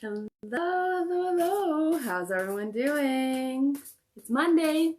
Hello, hello, hello. How's everyone doing? It's Monday,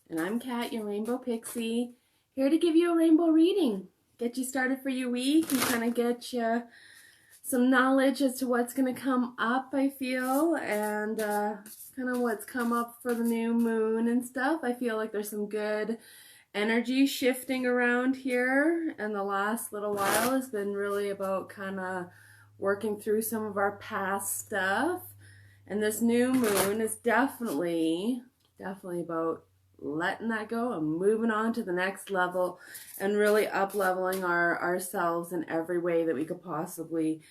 and I'm Kat, your Rainbow Pixie, here to give you a rainbow reading. Get you started for your week and kind of get you some knowledge as to what's going to come up, I feel, and kind of what's come up for the new moon and stuff. I feel like there's some good energy shifting around here, and the last little while has been really about kind of working through some of our past stuff. And this new moon is definitely about letting that go and moving on to the next level and really up-leveling ourselves in every way that we could possibly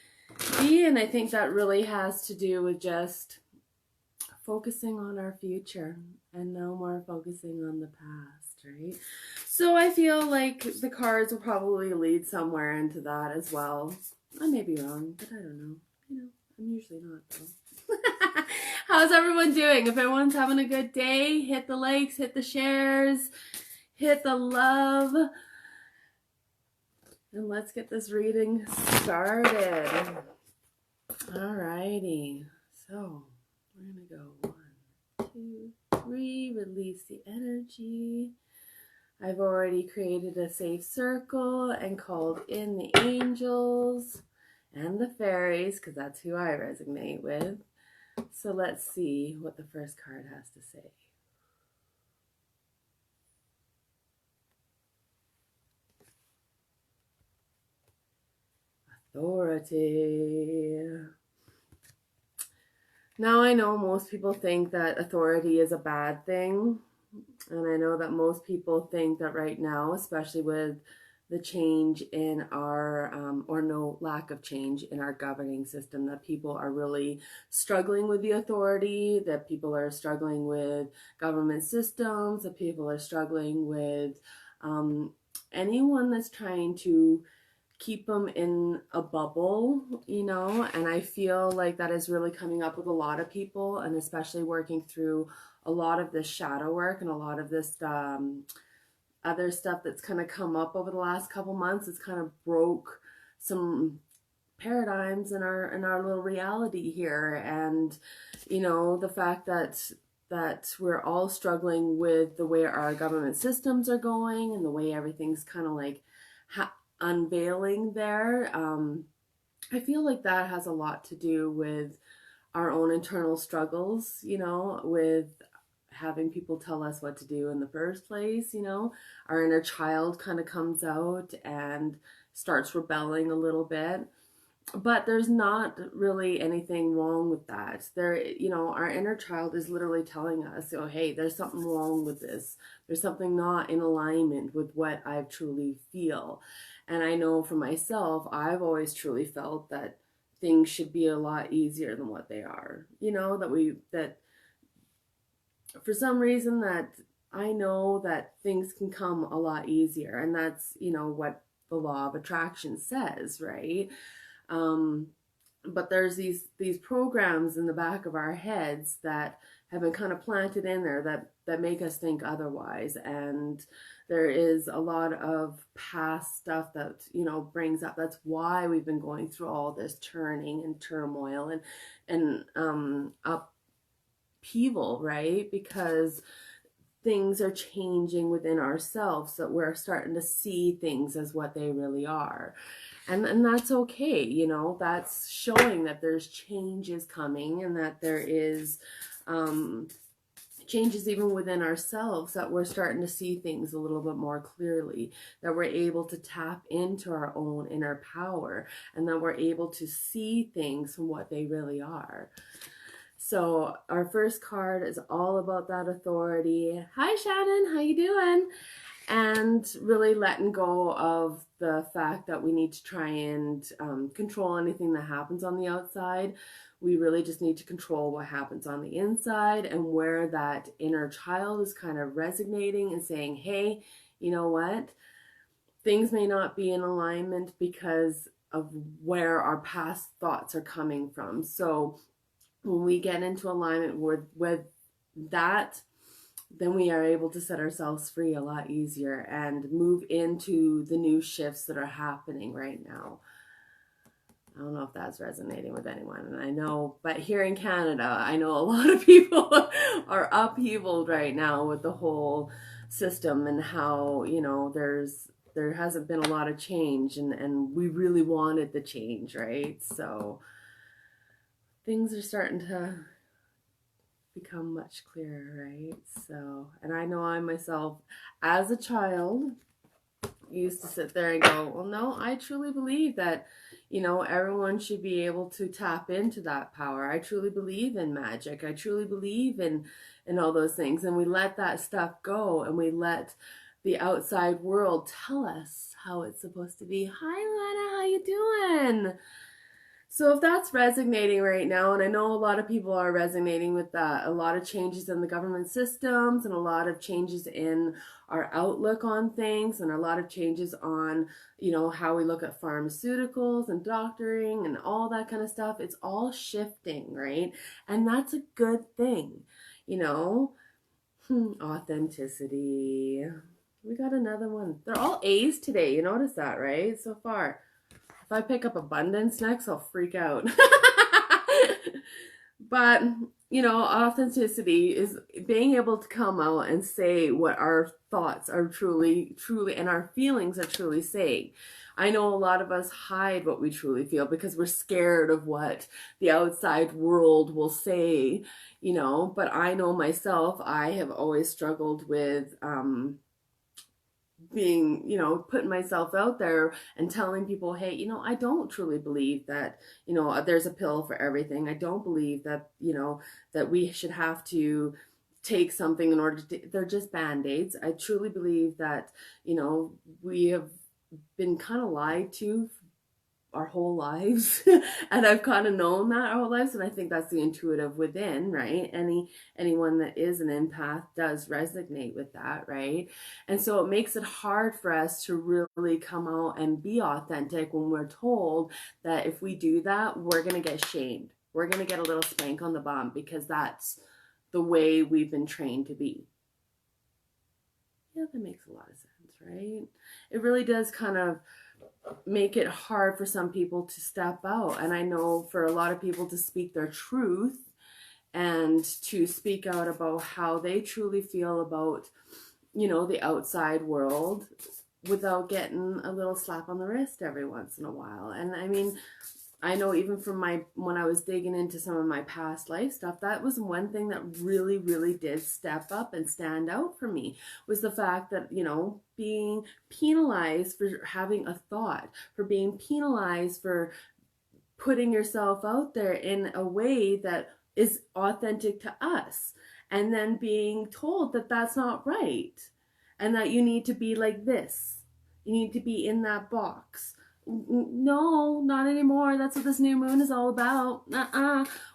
be. And I think that really has to do with just focusing on our future and no more focusing on the past, right? So I feel like the cards will probably lead somewhere into that as well. I may be wrong, but I don't know. I'm usually not, though. How's everyone doing? If everyone's having a good day, hit the likes, hit the shares, hit the love. And let's get this reading started. Alrighty. So, we're going to go 1, 2, 3. Release the energy. I've already created a safe circle and called in the angels and the fairies, because that's who I resonate with. So let's see what the first card has to say. Authority. Now I know most people think that authority is a bad thing. And I know that most people think that right now, especially with the change in our, or no lack of change in our governing system, that people are really struggling with the authority, that people are struggling with government systems, that people are struggling with anyone that's trying to keep them in a bubble, you know. And I feel like that is really coming up with a lot of people, and especially working through a lot of this shadow work and a lot of this other stuff that's kind of come up over the last couple months. It's kind of broke some paradigms in our little reality here. And you know, the fact that we're all struggling with the way our government systems are going and the way everything's kind of like unveiling there. I feel like that has a lot to do with our own internal struggles, you know, with having people tell us what to do in the first place. You know, our inner child kind of comes out and starts rebelling a little bit. But there's not really anything wrong with that. There, you know, our inner child is literally telling us, oh, hey, there's something wrong with this. There's something not in alignment with what I truly feel. And I know for myself, I've always truly felt that things should be a lot easier than what they are. You know, that for some reason that I know that things can come a lot easier. And that's, you know, what the law of attraction says, right? But there's these programs in the back of our heads that have been kind of planted in there that make us think otherwise. And there is a lot of past stuff that, you know, brings up. That's why we've been going through all this turning and turmoil and upheaval, right? Because things are changing within ourselves, that we're starting to see things as what they really are. And that's okay, you know, that's showing that there's changes coming and that there is changes even within ourselves, that we're starting to see things a little bit more clearly, that we're able to tap into our own inner power, and that we're able to see things from what they really are. So our first card is all about that authority. Hi Shannon, how you doing? And really letting go of the fact that we need to try and control anything that happens on the outside. We really just need to control what happens on the inside, and where that inner child is kind of resonating and saying, hey, you know what? Things may not be in alignment because of where our past thoughts are coming from. So when we get into alignment with that, then we are able to set ourselves free a lot easier and move into the new shifts that are happening right now. I don't know if that's resonating with anyone. And I know, but here in Canada, I know a lot of people are upheavaled right now with the whole system and how, there hasn't been a lot of change, and we really wanted the change, right? So things are starting to become much clearer, right? So, and I know I myself, as a child, used to sit there and go, well, no, I truly believe that, everyone should be able to tap into that power. I truly believe in magic. I truly believe in all those things. And we let that stuff go, and we let the outside world tell us how it's supposed to be. Hi, Lana, how you doing? So if that's resonating right now, and I know a lot of people are resonating with that, a lot of changes in the government systems and a lot of changes in our outlook on things and a lot of changes on, how we look at pharmaceuticals and doctoring and all that kind of stuff. It's all shifting, right? And that's a good thing, Authenticity. We got another one. They're all A's today. You notice that, right? So far. If I pick up abundance next, I'll freak out. But, authenticity is being able to come out and say what our thoughts are truly, and our feelings are truly saying. I know a lot of us hide what we truly feel because we're scared of what the outside world will say, but I know myself, I have always struggled with, being, putting myself out there and telling people, hey, I don't truly believe that, there's a pill for everything. I don't believe that, that we should have to take something in order to, they're just band-aids. I truly believe that, we have been kind of lied to our whole lives and I've kind of known that our whole lives, and I think that's the intuitive within, right? Anyone that is an empath does resonate with that, right? And so it makes it hard for us to really come out and be authentic when we're told that if we do that, we're going to get shamed, we're going to get a little spank on the bum, because that's the way we've been trained to be. Yeah, that makes a lot of sense, right? It really does kind of make it hard for some people to step out. And I know for a lot of people to speak their truth and to speak out about how they truly feel about, the outside world without getting a little slap on the wrist every once in a while. And I mean, I know even from when I was digging into some of my past life stuff, that was one thing that really, really did step up and stand out for me, was the fact that, being penalized for having a thought, for being penalized for putting yourself out there in a way that is authentic to us, and then being told that that's not right and that you need to be like this. You need to be in that box. No, not anymore. That's what this new moon is all about.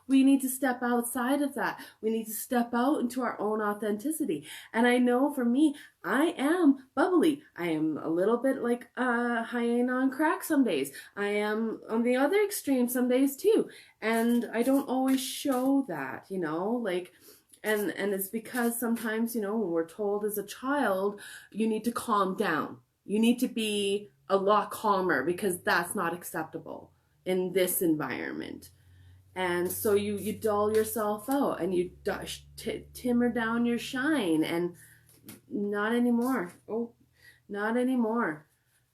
We need to step outside of that. We need to step out into our own authenticity. And I know for me, I am bubbly. I am a little bit like a hyena on crack some days. I am on the other extreme some days too. And I don't always show that, and it's because sometimes, when we're told as a child, you need to calm down. You need to be a lot calmer because that's not acceptable in this environment. And so you dull yourself out and you timmer down your shine, and not anymore. Oh, not anymore.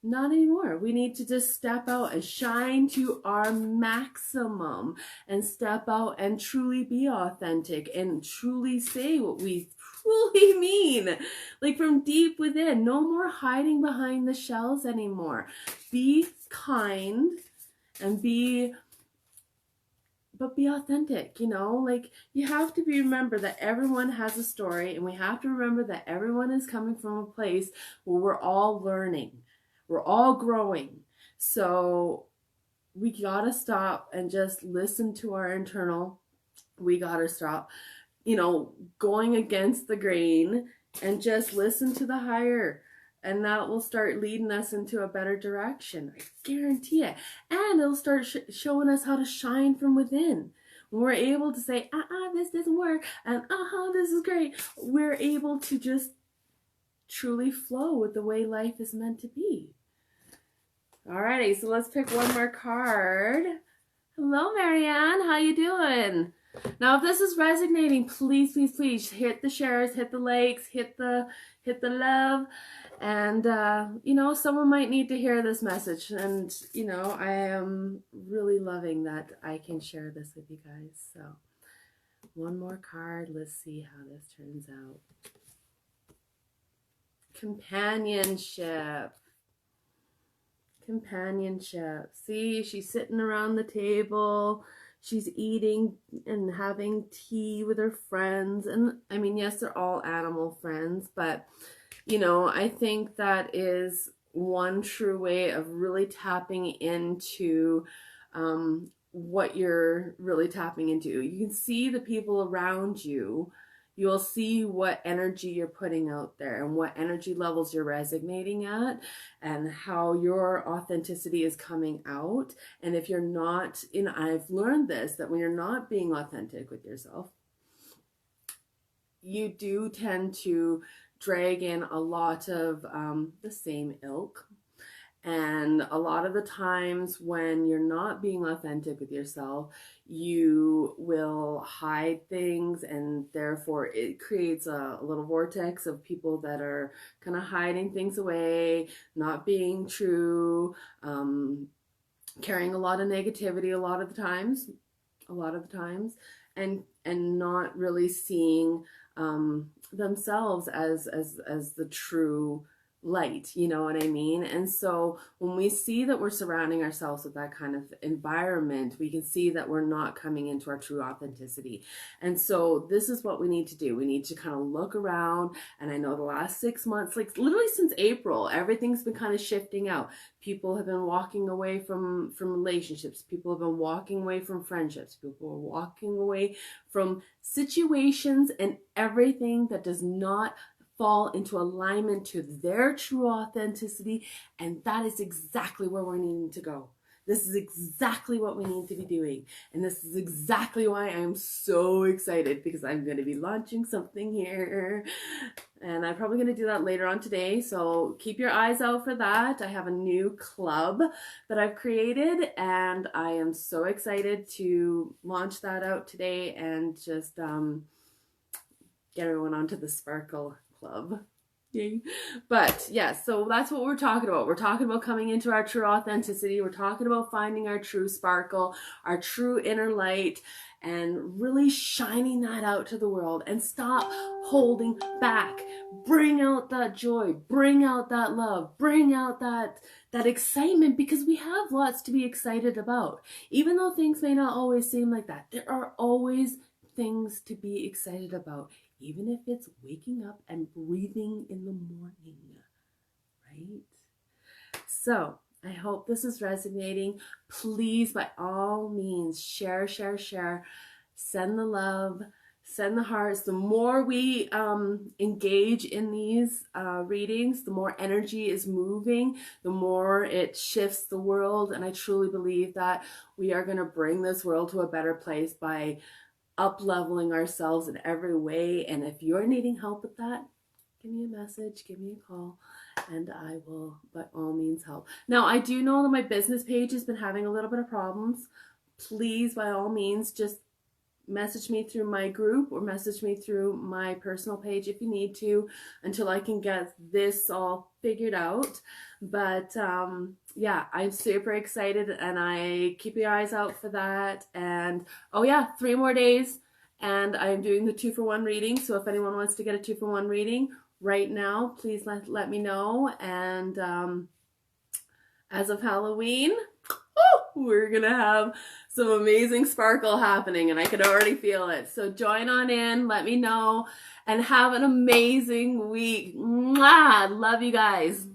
Not anymore. We need to just step out and shine to our maximum and step out and truly be authentic and truly say what we truly mean, like from deep within. No more hiding behind the shells anymore. Be kind and be authentic, like you have to remember that everyone has a story, and we have to remember that everyone is coming from a place where we're all learning. We're all growing. So we gotta stop and just listen to our internal. We gotta stop, going against the grain and just listen to the higher. And that will start leading us into a better direction. I guarantee it. And it'll start showing us how to shine from within. When we're able to say, this doesn't work, and this is great, we're able to just truly flow with the way life is meant to be. Alrighty, so let's pick one more card. Hello, Marianne. How you doing? Now, if this is resonating, please, please, please hit the shares, hit the likes, hit the love. And, you know, someone might need to hear this message. And, you know, I am really loving that I can share this with you guys. So one more card. Let's see how this turns out. Companionship. Companionship. See, she's sitting around the table. She's eating and having tea with her friends. And I mean, yes, they're all animal friends, but you know, I think that is one true way of really tapping into what you're really tapping into. You can see the people around you. You'll see what energy you're putting out there and what energy levels you're resonating at and how your authenticity is coming out. And if you're not, and I've learned this, that when you're not being authentic with yourself, you do tend to drag in a lot of the same ilk. And a lot of the times when you're not being authentic with yourself, you will hide things, and therefore it creates a little vortex of people that are kind of hiding things away, not being true, carrying a lot of negativity a lot of the times, and not really seeing themselves as the true light, you know what I mean? And so when we see that we're surrounding ourselves with that kind of environment, we can see that we're not coming into our true authenticity. And so this is what we need to do. We need to kind of look around. And I know the last 6 months, like literally since April, everything's been kind of shifting out. People have been walking away from relationships. People have been walking away from friendships. People are walking away from situations and everything that does not fall into alignment to their true authenticity. And that is exactly where we're needing to go. This is exactly what we need to be doing. And this is exactly why I'm so excited, because I'm going to be launching something here. And I'm probably going to do that later on today. So keep your eyes out for that. I have a new club that I've created, and I am so excited to launch that out today and just get everyone onto the Sparkle Club. Yay. But yeah, so that's what we're talking about. We're talking about coming into our true authenticity. We're talking about finding our true sparkle, our true inner light, and really shining that out to the world, and stop holding back. Bring out that joy, bring out that love, bring out that excitement, because we have lots to be excited about. Even though things may not always seem like that, there are always things to be excited about. Even if it's waking up and breathing in the morning, right? So I hope this is resonating. Please, by all means, share, share, share. Send the love, send the hearts. The more we engage in these readings, the more energy is moving, the more it shifts the world. And I truly believe that we are going to bring this world to a better place by up-leveling ourselves in every way. And if you're needing help with that, give me a message, give me a call, and I will by all means help. Now, I do know that my business page has been having a little bit of problems. Please, by all means, just message me through my group or message me through my personal page if you need to, until I can get this all figured out. But yeah, I'm super excited, and I keep your eyes out for that. And oh yeah, 3 more days and I'm doing the 2-for-1 reading. So if anyone wants to get a 2-for-1 reading right now, please let me know. And as of Halloween, we're gonna have some amazing sparkle happening, and I can already feel it. So join on in, let me know, and have an amazing week. Mwah! Love you guys.